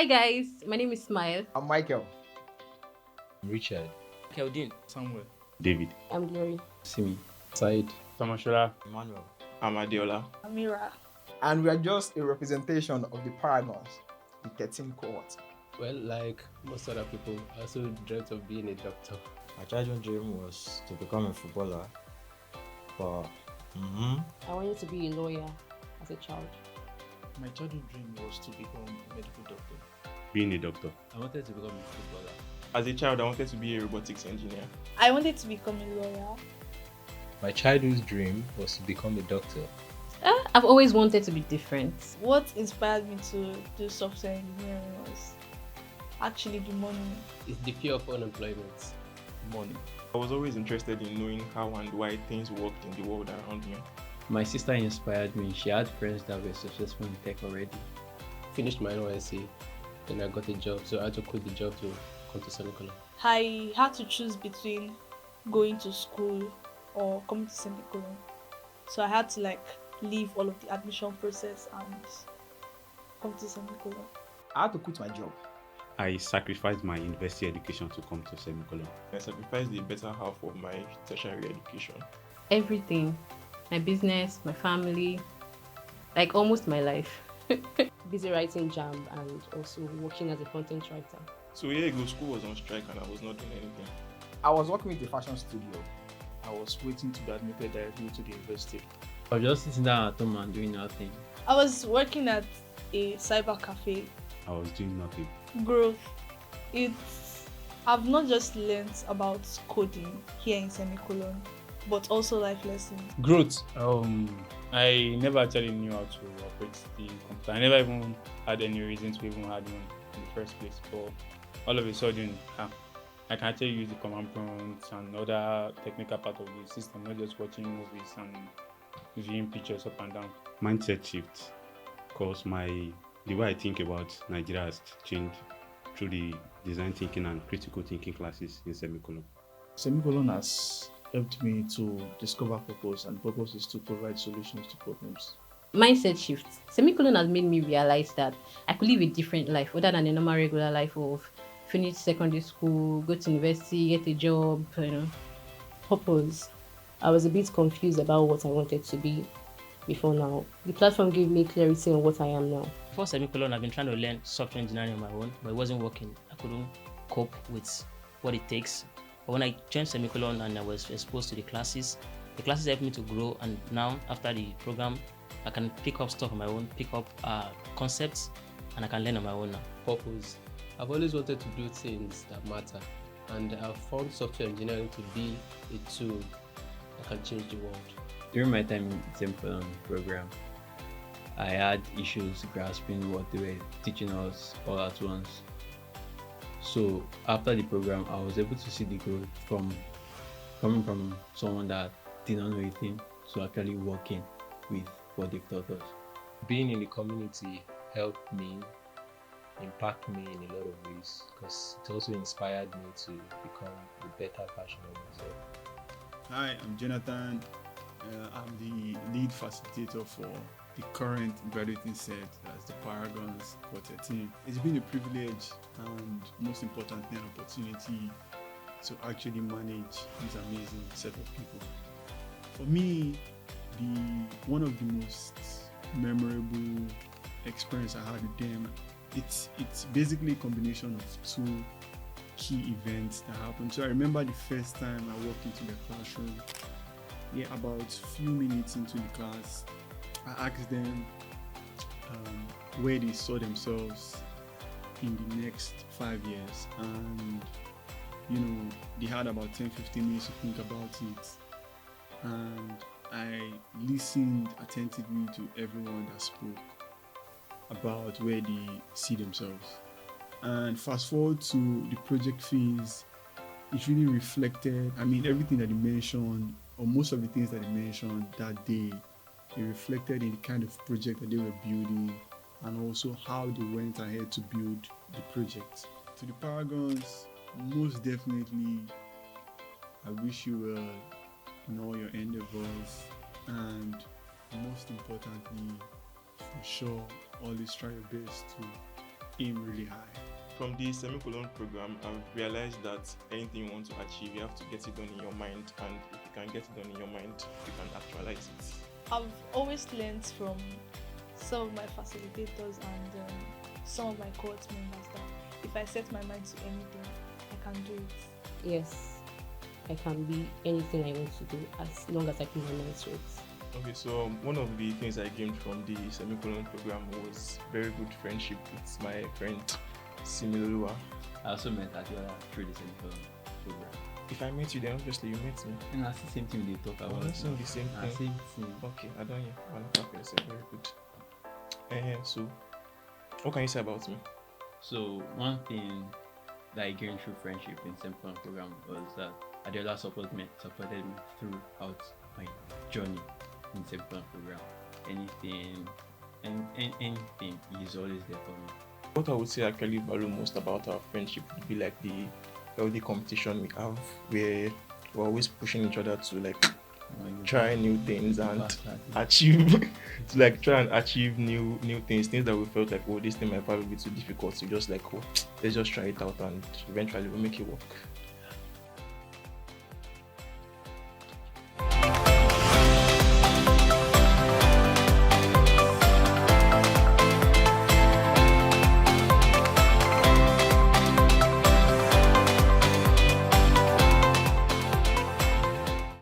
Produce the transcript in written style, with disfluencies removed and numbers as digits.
Hi guys, my name is Smile. I'm Michael. Richard, Keldin, Samuel, David. I'm Glory. Simi, Said, Tamashola, Emmanuel, Amadiola. Amira. And we are just a representation of the Paragons, the 13 cohort. well, like most other people, I also dreamt of being a doctor. my childhood dream was to become a footballer, but I wanted to be a lawyer as a child. my childhood dream was to become a medical doctor. Being a doctor. I wanted to become a footballer. As a child, I wanted to be a robotics engineer. I wanted to become a lawyer. My childhood dream was to become a doctor. I've always wanted to be different. What inspired me to do software engineering was actually the money. It's the fear of unemployment. Money. I was always interested in knowing how and why things worked in the world around me. My sister inspired me. She had friends that were successful in tech already. Finished my NYSC, then I got a job, so I had to quit the job to come to Semicolon. I had to choose between going to school or coming to semicolon. So I had to leave all of the admission process and come to semicolon. I had to quit my job. I sacrificed my university education to come to Semicolon. I sacrificed the better half of my tertiary education. Everything. My business, my family, like almost my life. Busy writing jam and also working as a content writer. So a year ago, school was on strike and I was not doing anything. I was working with a fashion studio. I was waiting to be admitted directly to the university. I was just sitting down at home and doing nothing. I was working at a cyber cafe. I was doing nothing. Growth. I've not just learned about coding here in semicolon, but also life lessons. Growth. I never actually knew how to operate the computer. I never even had any reason to even have one in the first place. But all of a sudden, I can actually use the command prompts and other technical part of the system, not just watching movies and viewing pictures up and down. Mindset shift, because the way I think about Nigeria has changed through the design thinking and critical thinking classes in Semicolon. Semicolon has helped me to discover purpose, and purpose is to provide solutions to problems. Mindset shift. Semicolon has made me realize that I could live a different life other than a normal regular life of finish secondary school, go to university, get a job, Purpose. I was a bit confused about what I wanted to be before now. The platform gave me clarity on what I am now. before semicolon, I've been trying to learn software engineering on my own, but it wasn't working. I couldn't cope with what it takes. But when I joined semicolon and I was exposed to the classes helped me to grow. And now, after the program, I can pick up stuff on my own, pick up concepts, and I can learn on my own now. Purpose. I've always wanted to do things that matter, and I've found software engineering to be a tool that can change the world. During my time in Semicolon program, I had issues grasping what they were teaching us all at once. So after the program, I was able to see the growth from coming from someone that did not know anything to actually working with what they've taught us. Being in the community helped me, impact me in a lot of ways, because it also inspired me to become a better version of myself. Hi, I'm Jonathan. I'm the lead facilitator for the current graduating set, that's the Paragons Quarter team. It's been a privilege and most importantly an opportunity to actually manage this amazing set of people. For me, one of the most memorable experience I had with them, it's basically a combination of two key events that happened. So I remember the first time I walked into the classroom. About a few minutes into the class, I asked them where they saw themselves in the next 5 years, and they had about 10-15 minutes to think about it, and I listened attentively to everyone that spoke about where they see themselves. And fast forward to the project phase, it really reflected, everything that they mentioned, or most of the things that they mentioned that day, it reflected in the kind of project that they were building and also how they went ahead to build the project. To the Paragons, most definitely, I wish you well in all your endeavors, and most importantly, for sure, always try your best to aim really high. From the semicolon program, I've realized that anything you want to achieve, you have to get it done in your mind, and if you can get it done in your mind, you can actualize it. I've always learned from some of my facilitators and some of my cohort members that if I set my mind to anything, I can do it. Yes, I can be anything I want to do as long as I put my mind to it. Okay, so one of the things I gained from the semicolon program was very good friendship with my friend Similua. I also met Adiola through the semicolon program. If I met you, then obviously you met me. And that's the same thing they talk about. We're saying the same thing. Same thing. Okay, I don't hear. One yourself, very good. So, what can you say about me? So one thing that I gained through friendship in semicolon program was that Adiola supported me throughout my journey in semicolon program. Anything, anything, he's always there for me. What I would say I actually value most about our friendship would be like the healthy competition we have, where we're always pushing each other to like try new things and achieve to like try and achieve new things that we felt like, oh, this thing might probably be too difficult, so just like, oh, let's just try it out and eventually we'll make it work.